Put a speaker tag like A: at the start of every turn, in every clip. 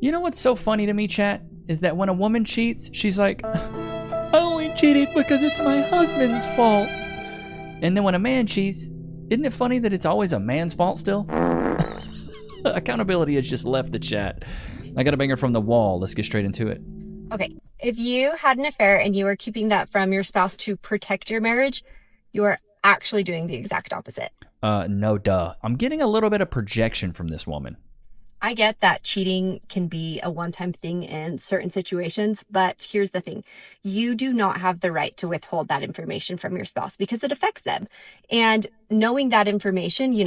A: You know what's so funny to me, chat? Is that when a woman cheats, she's like, I only cheated because it's my husband's fault. And then when a man cheats, isn't it funny that it's always a man's fault still? Accountability has just left the chat. I got a banger from the wall. Let's get straight into it.
B: Okay, if you had an affair and you were keeping that from your spouse to protect your marriage, you are actually doing the exact opposite.
A: No duh. I'm getting a little bit of projection from this woman.
B: I get that cheating can be a one-time thing in certain situations, but here's the thing. You do not have the right to withhold that information from your spouse because it affects them. And knowing that information,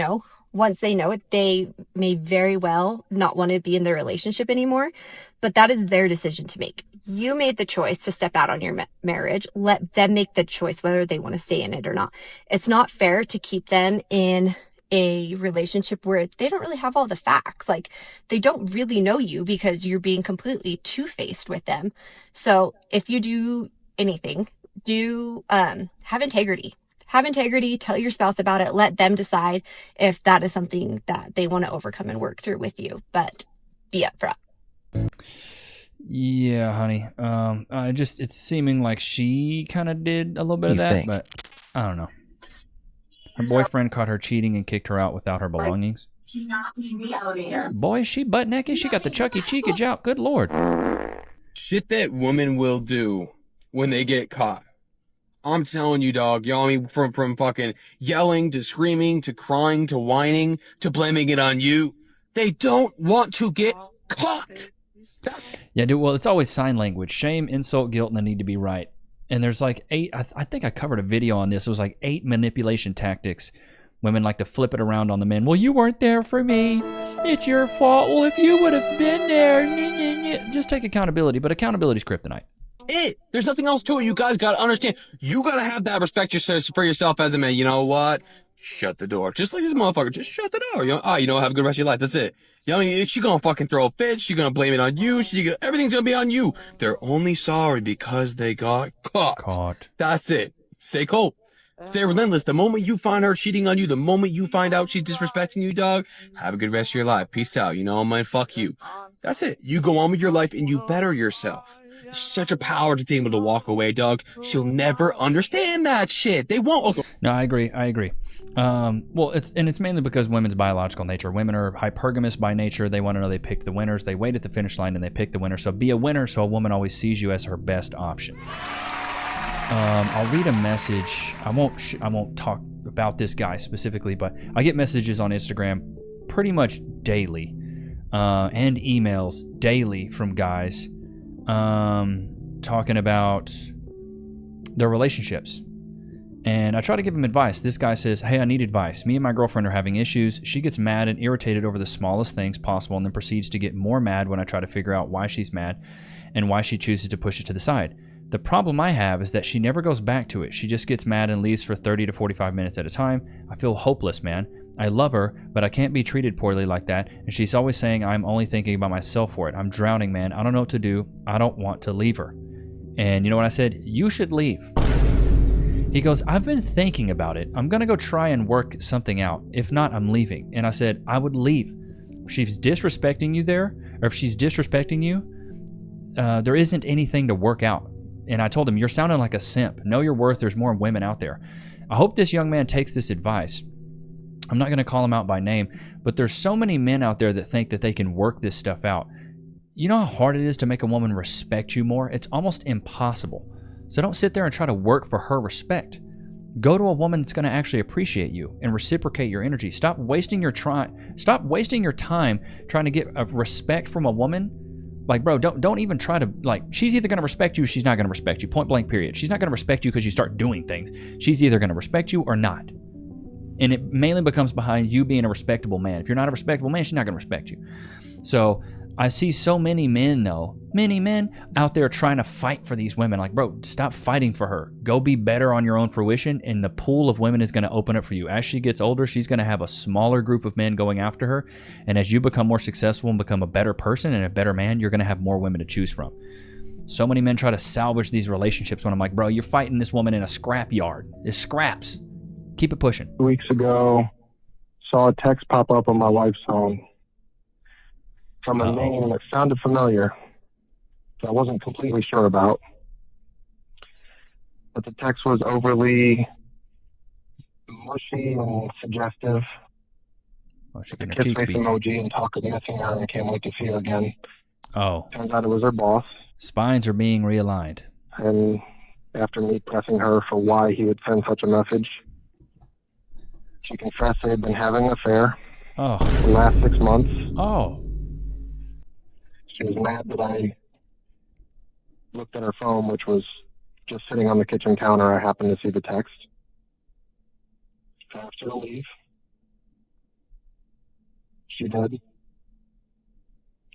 B: once they know it, they may very well not want to be in their relationship anymore, but that is their decision to make. You made the choice to step out on your marriage. Let them make the choice whether they want to stay in it or not. It's not fair to keep them in a relationship where they don't really have all the facts. Like, they don't really know you because you're being completely two-faced with them. So if you do anything, have integrity. Have integrity, tell your spouse about it, let them decide if that is something that they want to overcome and work through with you, but be upfront.
A: Yeah, honey. It's seeming like she kind of did a little bit of that, but I don't know. Her boyfriend caught her cheating and kicked her out without her belongings. Boy, is she butt naked. She got the Chucky cheekage out. Good Lord.
C: Shit that women will do when they get caught. I'm telling you, dog. You know what I mean? From fucking yelling to screaming to crying to whining to blaming it on you. They don't want to get caught.
A: Yeah, dude. Well, it's always sign language. Shame, insult, guilt, and the need to be right. And there's like 8, I think I covered a video on this. It was like 8 manipulation tactics. Women like to flip it around on the men. Well, you weren't there for me. It's your fault. Well, if you would have been there. Just take accountability. But accountability's kryptonite.
C: There's nothing else to it. You guys got to understand. You got to have that respect for yourself as a man. You know what? Shut the door. Just like this motherfucker. Just shut the door. Have a good rest of your life. That's it. You know what I mean? She gonna fucking throw a fit. She gonna blame it on you. Everything's gonna be on you. They're only sorry because they got caught. That's it. Stay cold. Stay relentless. The moment you find her cheating on you, the moment you find out she's disrespecting you, dog, have a good rest of your life. Peace out. You know what I mean? Fuck you. That's it. You go on with your life and you better yourself. It's such a power to be able to walk away, dog. She'll never understand that shit. They won't.
A: No, I agree. Well, it's mainly because women's biological nature. Women are hypergamous by nature. They want to know they pick the winners. They wait at the finish line and they pick the winner. So be a winner so a woman always sees you as her best option. I'll read a message. I won't talk about this guy specifically, but I get messages on Instagram pretty much daily and emails daily from guys talking about their relationships. And I try to give him advice. This guy says, hey, I need advice. Me and my girlfriend are having issues. She gets mad and irritated over the smallest things possible and then proceeds to get more mad when I try to figure out why she's mad and why she chooses to push it to the side. The problem I have is that she never goes back to it. She just gets mad and leaves for 30 to 45 minutes at a time. I feel hopeless, man. I love her, but I can't be treated poorly like that. And she's always saying I'm only thinking about myself for it. I'm drowning, man. I don't know what to do. I don't want to leave her. And you know what I said? You should leave. He goes, I've been thinking about it. I'm going to go try and work something out. If not, I'm leaving. And I said, I would leave. If she's disrespecting you there, or if she's disrespecting you, there isn't anything to work out. And I told him, you're sounding like a simp. Know your worth. There's more women out there. I hope this young man takes this advice. I'm not going to call him out by name, but there's so many men out there that think that they can work this stuff out. You know how hard it is to make a woman respect you more? It's almost impossible. So don't sit there and try to work for her respect. Go to a woman that's going to actually appreciate you and reciprocate your energy. Stop wasting your time trying to get a respect from a woman. Like, bro, don't even try to, like, she's either going to respect you or she's not going to respect you. Point blank, period. She's not going to respect you because you start doing things. She's either going to respect you or not. And it mainly becomes behind you being a respectable man. If you're not a respectable man, she's not going to respect you. So I see so many men, though, many men out there trying to fight for these women. Like, bro, stop fighting for her. Go be better on your own fruition, and the pool of women is going to open up for you. As she gets older, she's going to have a smaller group of men going after her. And as you become more successful and become a better person and a better man, you're going to have more women to choose from. So many men try to salvage these relationships when I'm like, bro, you're fighting this woman in a scrap yard. There's scraps. Keep it pushing.
D: 2 weeks ago, saw a text pop up on my wife's phone. from a name that sounded familiar, that I wasn't completely sure about. But the text was overly mushy and suggestive.
A: Oh, she
D: The
A: got her
D: kiss
A: cheeks
D: face
A: beat.
D: emoji and talk of missing her and can't wait to see her again.
A: Oh.
D: Turns out it was her boss.
A: Spines are being realigned.
D: And after me pressing her for why he would send such a message, she confessed they had been having an affair
A: Oh.
D: for the last 6 months.
A: Oh.
D: She was mad that I looked at her phone, which was just sitting on the kitchen counter. I happened to see the text. I asked her to leave. She did.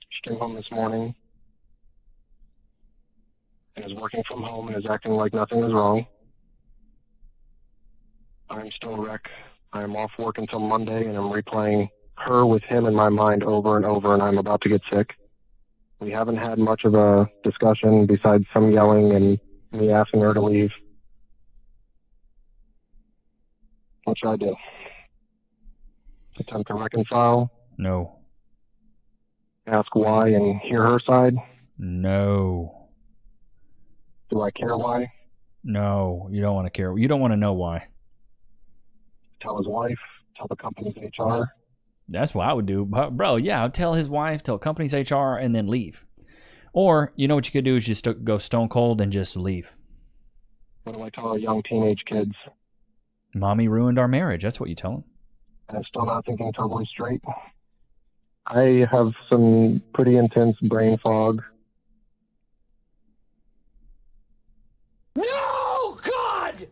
D: She came home this morning and is working from home and is acting like nothing is wrong. I'm still a wreck. I am off work until Monday, and I'm replaying her with him in my mind over and over, and I'm about to get sick. We haven't had much of a discussion besides some yelling and me asking her to leave. What should I do? Attempt to reconcile?
A: No.
D: Ask why and hear her side?
A: No.
D: Do I care why?
A: No. You don't want to care. You don't want to know why.
D: Tell his wife? Tell the company's HR?
A: That's what I would do. Bro, yeah, I'd tell his wife, tell company's HR, and then leave. Or, you know what you could do is just go stone cold and just leave.
D: What do I tell our young teenage kids?
A: Mommy ruined our marriage. That's what you tell them.
D: I'm still not thinking totally straight. I have some pretty intense brain fog.
E: No, God!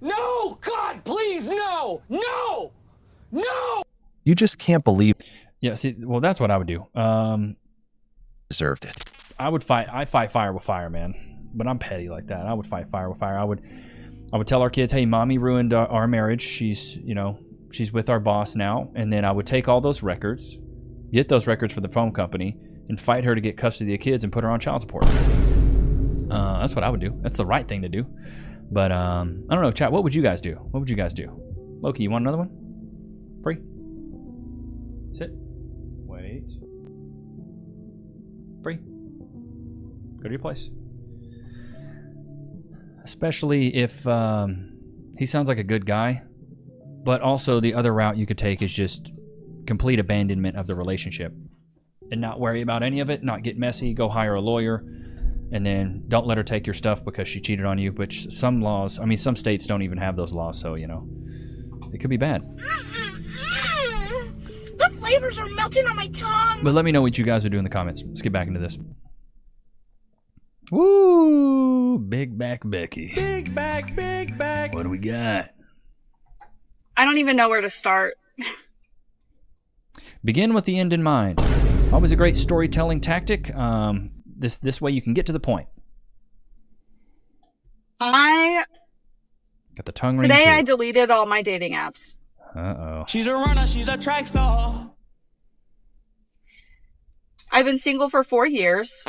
E: No, God, please, no! No! No!
F: You just can't believe
A: Yeah, see, well, that's what I would do.
F: deserved it.
A: I would fight. I fight fire with fire, man. But I'm petty like that. I would fight fire with fire. I would tell our kids, hey, mommy ruined our marriage. She's with our boss now. And then I would take all those records, get those records for the phone company, and fight her to get custody of the kids and put her on child support. That's what I would do. That's the right thing to do. But I don't know, chat. What would you guys do? What would you guys do? Loki, you want another one? Free. Sit. Wait. Free. Go to your place. Especially if he sounds like a good guy, but also the other route you could take is just complete abandonment of the relationship and not worry about any of it, not get messy, go hire a lawyer, and then don't let her take your stuff because she cheated on you, which some laws, I mean, some states don't even have those laws, so, you know, it could be bad.
G: The flavors are melting on my tongue.
A: But let me know what you guys would do in the comments. Let's get back into this. Woo! Big back Becky.
E: Big back, big back.
A: What do we got?
G: I don't even know where to start.
A: Begin with the end in mind. Always a great storytelling tactic. This way you can get to the point.
G: Today
A: Got the tongue ring
G: I
A: too.
G: deleted all my dating apps.
A: Uh-oh.
E: She's a runner, she's a track star.
G: I've been single for 4 years,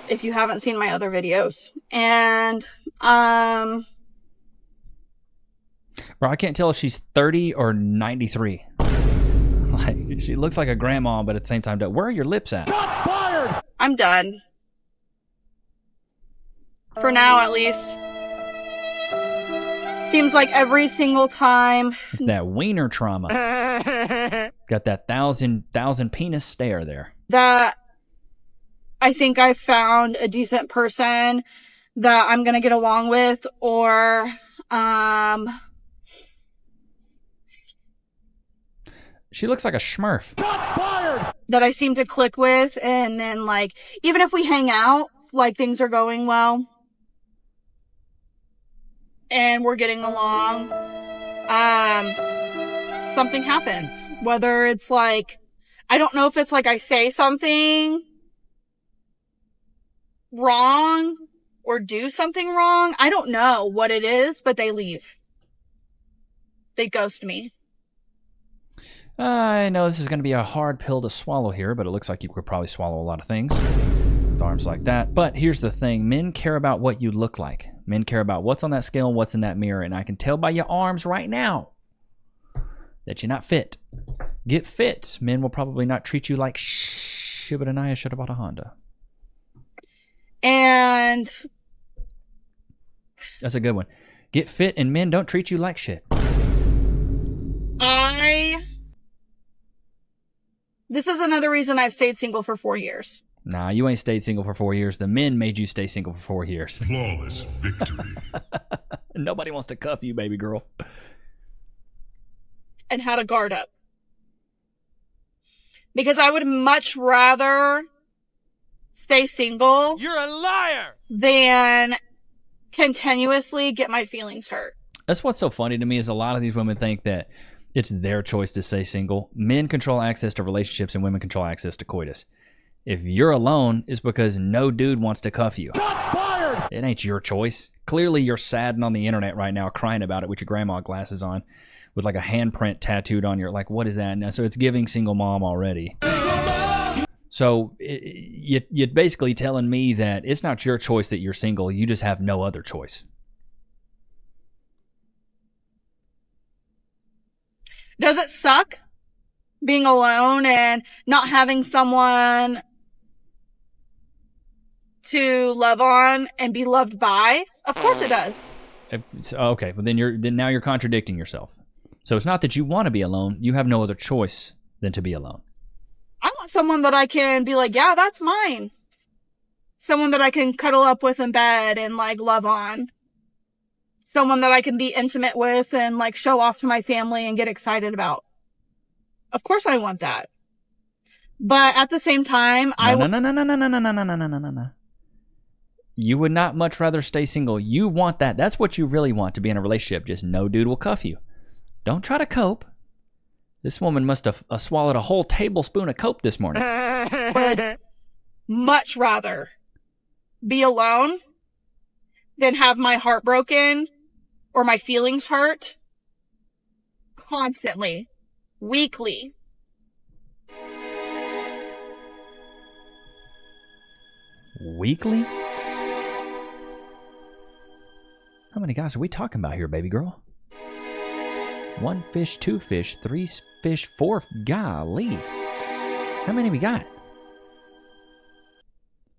G: if you haven't seen my other videos. And,
A: Bro, I can't tell if she's 30 or 93. Like, she looks like a grandma, but at the same time, where are your lips at?
G: I'm done. For now, at least. Seems like every single time.
A: It's that wiener trauma. Got that thousand penis stare there.
G: That I think I found a decent person that I'm gonna get along with, or
A: She looks like a Smurf.
G: that I seem to click with, and then like even if we hang out, like things are going well and we're getting along, something happens. Whether it's like, I don't know if it's like I say something wrong or do something wrong. I don't know what it is, but they leave. They ghost me.
A: I know this is going to be a hard pill to swallow here, but it looks like you could probably swallow a lot of things with arms like that. But here's the thing. Men care about what you look like. Men care about what's on that scale and what's in that mirror. And I can tell by your arms right now that you're not fit. Get fit. Men will probably not treat you like shit, but Anaya should have bought a Honda.
G: And
A: That's a good one. Get fit and men don't treat you like shit.
G: This is another reason I've stayed single for 4 years.
A: Nah, you ain't stayed single for 4 years. The men made you stay single for 4 years.
H: Flawless victory.
A: Nobody wants to cuff you, baby girl.
G: And how to guard up. Because I would much rather stay single.
E: You're a liar!
G: Than continuously get my feelings hurt.
A: That's what's so funny to me is a lot of these women think that it's their choice to stay single. Men control access to relationships and women control access to coitus. If you're alone, it's because no dude wants to cuff you.
E: Shots fired!
A: It ain't your choice. Clearly, you're saddened on the internet right now, crying about it with your grandma glasses on, with like a handprint tattooed on your, like, what is that? Now, so it's giving single mom already. So you're basically telling me that it's not your choice that you're single. You just have no other choice.
G: Does it suck being alone and not having someone to love on and be loved by? Of course it does.
A: Okay, well then now you're contradicting yourself. So it's not that you want to be alone. You have no other choice than to be alone.
G: I want someone that I can be like, yeah, that's mine. Someone that I can cuddle up with in bed and like love on. Someone that I can be intimate with and like show off to my family and get excited about. Of course I want that. But at the same time,
A: No. You would not much rather stay single. You want that. That's what you really want, to be in a relationship. Just no dude will cuff you. Don't try to cope. This woman must have swallowed a whole tablespoon of cope this morning.
G: would much rather be alone than have my heart broken or my feelings hurt constantly, weekly.
A: Weekly? How many guys are we talking about here, baby girl? 1 fish, 2 fish, 3 fish, 4. Golly. How many we got?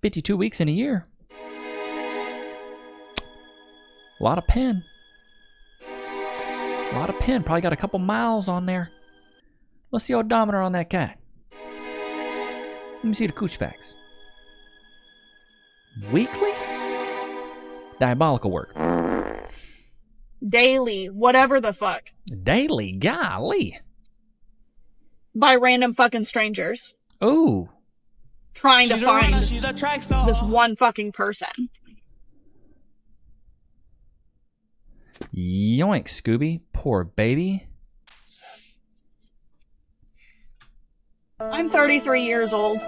A: 52 weeks in a year. A lot of pen. A lot of pen. Probably got a couple miles on there. What's the odometer on that cat? Let me see the cooch facts. Weekly? Diabolical work.
G: Daily, whatever the fuck.
A: Daily? Golly.
G: By random fucking strangers.
A: Ooh.
G: Trying to
E: She's a
G: find
E: runner, she's a track star.
G: this one fucking person.
A: Yoink, Scooby. Poor baby.
G: I'm 33 years old.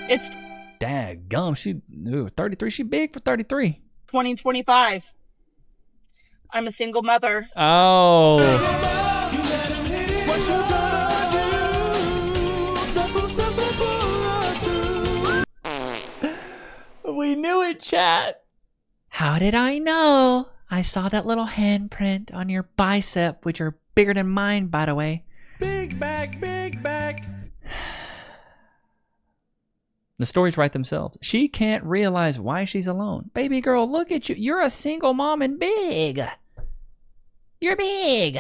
G: It's
A: Daggum. 33. She big for 33.
G: 2025. I'm a single mother.
A: Oh.
E: What you gonna do? The footsteps will pull us through.
A: We knew it, chat. How did I know? I saw that little handprint on your bicep, which are bigger than mine, by the way.
E: Big back, big back.
A: The stories write themselves. She can't realize why she's alone. Baby girl, look at you. You're a single mom and big. You're big.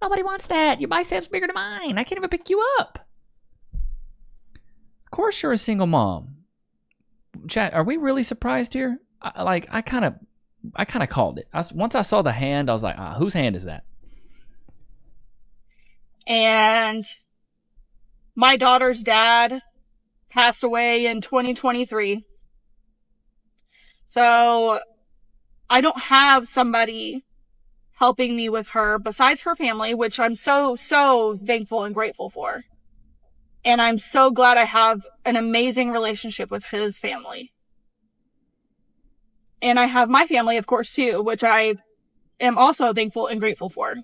A: Nobody wants that. Your bicep's bigger than mine. I can't even pick you up. Of course you're a single mom. Chat, are we really surprised here? I kind of called it. Once I saw the hand, I was like, whose hand is that?
G: And my daughter's dad passed away in 2023. So I don't have somebody helping me with her besides her family, which I'm so thankful and grateful for. And I'm so glad I have an amazing relationship with his family. And I have my family, of course, too, which I am also thankful and grateful for.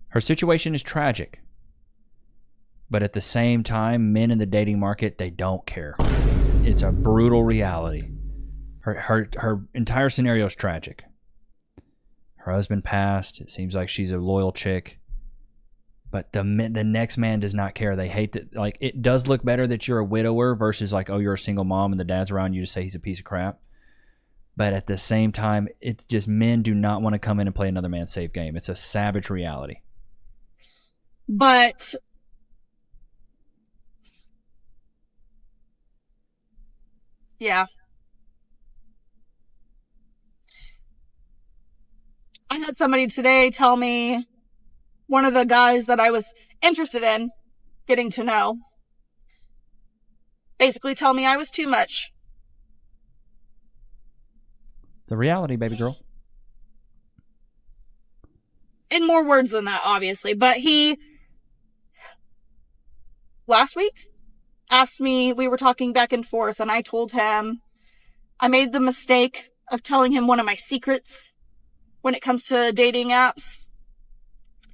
A: Her situation is tragic. But at the same time, men in the dating market, they don't care. It's a brutal reality. Her entire scenario is tragic. Her husband passed. It seems like she's a loyal chick. But the next man does not care. They hate that. Like, it does look better that you're a widower versus like, oh, you're a single mom and the dad's around you to say he's a piece of crap. But at the same time, it's just men do not want to come in and play another man's safe game. It's a savage reality.
G: But yeah. I had somebody today tell me, one of the guys that I was interested in getting to know, basically tell me I was too much.
A: The reality, baby girl.
G: In more words than that, obviously. But he, last week, asked me, we were talking back and forth, and I told him I made the mistake of telling him one of my secrets when it comes to dating apps.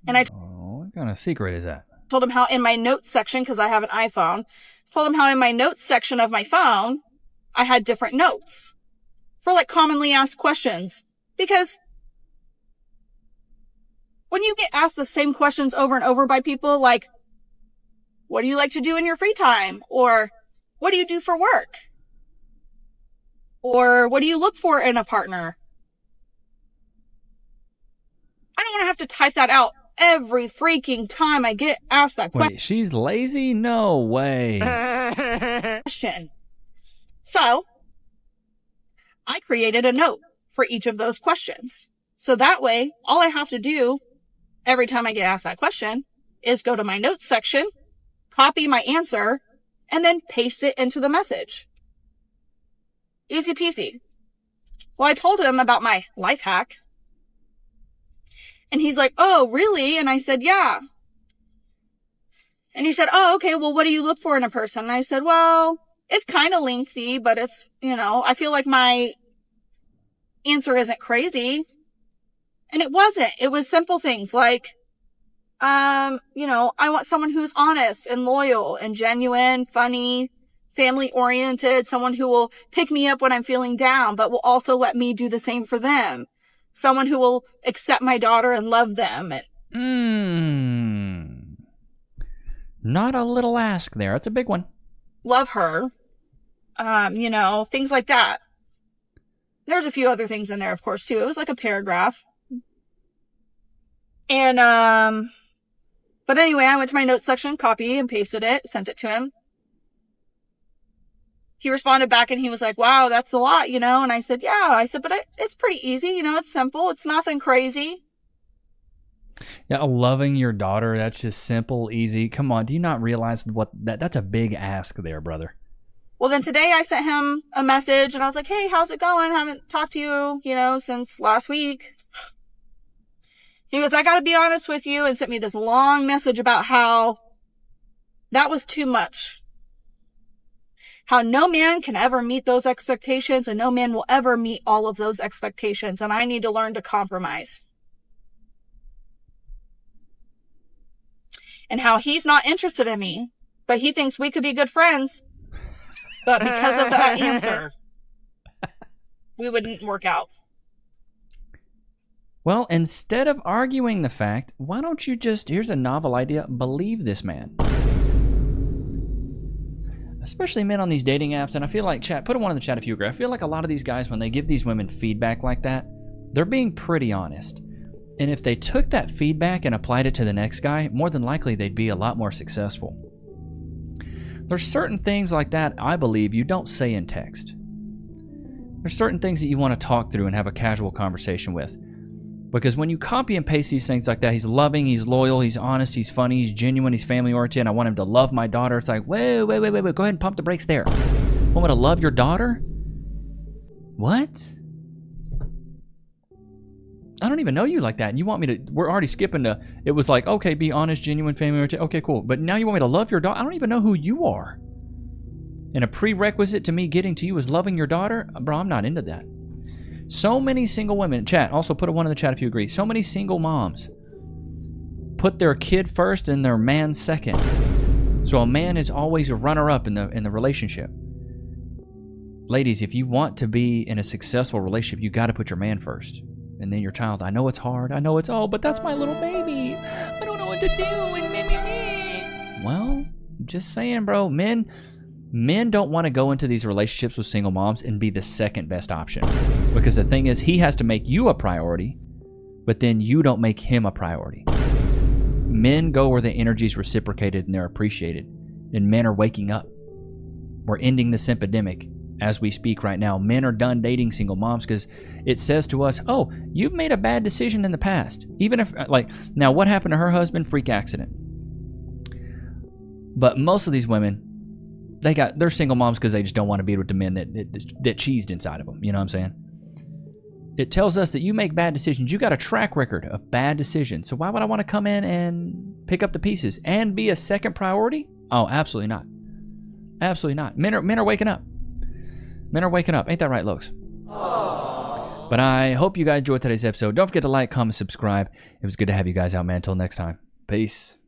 G: And I
A: what kind of secret is that?
G: told him how in my notes section, because I have an iPhone, told him how in my notes section of my phone, I had different notes for like commonly asked questions. Because when you get asked the same questions over and over by people, like, what do you like to do in your free time? Or what do you do for work? Or what do you look for in a partner? I don't want to have to type that out every freaking time I get asked that
A: Wait, she's lazy? No way.
G: question. So, I created a note for each of those questions. So that way, all I have to do every time I get asked that question is go to my notes section, copy my answer, and then paste it into the message. Easy peasy. Well, I told him about my life hack. And he's like, oh, really? And I said, yeah. And he said, oh, okay, well, what do you look for in a person? And I said, well, it's kind of lengthy, but it's, I feel like my answer isn't crazy. And it wasn't. It was simple things like, I want someone who's honest and loyal and genuine, funny, family oriented, someone who will pick me up when I'm feeling down, but will also let me do the same for them. Someone who will accept my daughter and love them.
A: Not a little ask there. That's a big one.
G: Love her. Things like that. There's a few other things in there, of course, too. It was like a paragraph. And, but anyway, I went to my notes section, copied and pasted it, sent it to him. He responded back and he was like, wow, that's a lot, And I said, yeah. I said, but it's pretty easy, it's simple. It's nothing crazy.
A: Yeah, loving your daughter, that's just simple, easy. Come on, do you not realize that's a big ask there, brother?
G: Well, then today I sent him a message and I was like, hey, how's it going? Haven't talked to you, since last week. He goes, I gotta be honest with you, and sent me this long message about how that was too much. How no man can ever meet those expectations and no man will ever meet all of those expectations. And I need to learn to compromise. And how he's not interested in me, but he thinks we could be good friends. But because of that answer, we wouldn't work out.
A: Well, instead of arguing the fact, why don't you here's a novel idea, believe this man. Especially men on these dating apps, and I feel like, chat, put a 1 in the chat if you agree. I feel like a lot of these guys, when they give these women feedback like that, they're being pretty honest. And if they took that feedback and applied it to the next guy, more than likely they'd be a lot more successful. There's certain things like that, I believe, you don't say in text. There's certain things that you want to talk through and have a casual conversation with. Because when you copy and paste these things like that, he's loving, he's loyal, he's honest, he's funny, he's genuine, he's family-oriented, and I want him to love my daughter. It's like, wait, go ahead and pump the brakes there. Want me to love your daughter? What? I don't even know you like that. And you want me to, we're already skipping to, it was like, okay, be honest, genuine, family-oriented. Okay, cool. But now you want me to love your daughter? I don't even know who you are. And a prerequisite to me getting to you is loving your daughter? Bro, I'm not into that. So many single women, chat, also put a 1 in the chat if you agree. So many single moms put their kid first and their man second. So a man is always a runner-up in the relationship. Ladies, if you want to be in a successful relationship, you got to put your man first. And then your child, I know it's hard. I know it's all, but that's my little baby. I don't know what to do. And me. Well, just saying, bro. Men don't want to go into these relationships with single moms and be the second best option. Because the thing is, he has to make you a priority, but then you don't make him a priority. Men go where the energy is reciprocated and they're appreciated. And men are waking up. We're ending this epidemic as we speak right now. Men are done dating single moms because it says to us, oh, you've made a bad decision in the past. Even if, like, now what happened to her husband? Freak accident. But most of these women, they're single moms because they just don't want to be with the men that cheesed inside of them. You know what I'm saying? It tells us that you make bad decisions. You got a track record of bad decisions. So why would I want to come in and pick up the pieces and be a second priority? Oh, absolutely not. Absolutely not. Men are waking up. Men are waking up. Ain't that right, Lokes? But I hope you guys enjoyed today's episode. Don't forget to like, comment, subscribe. It was good to have you guys out, man. Until next time. Peace.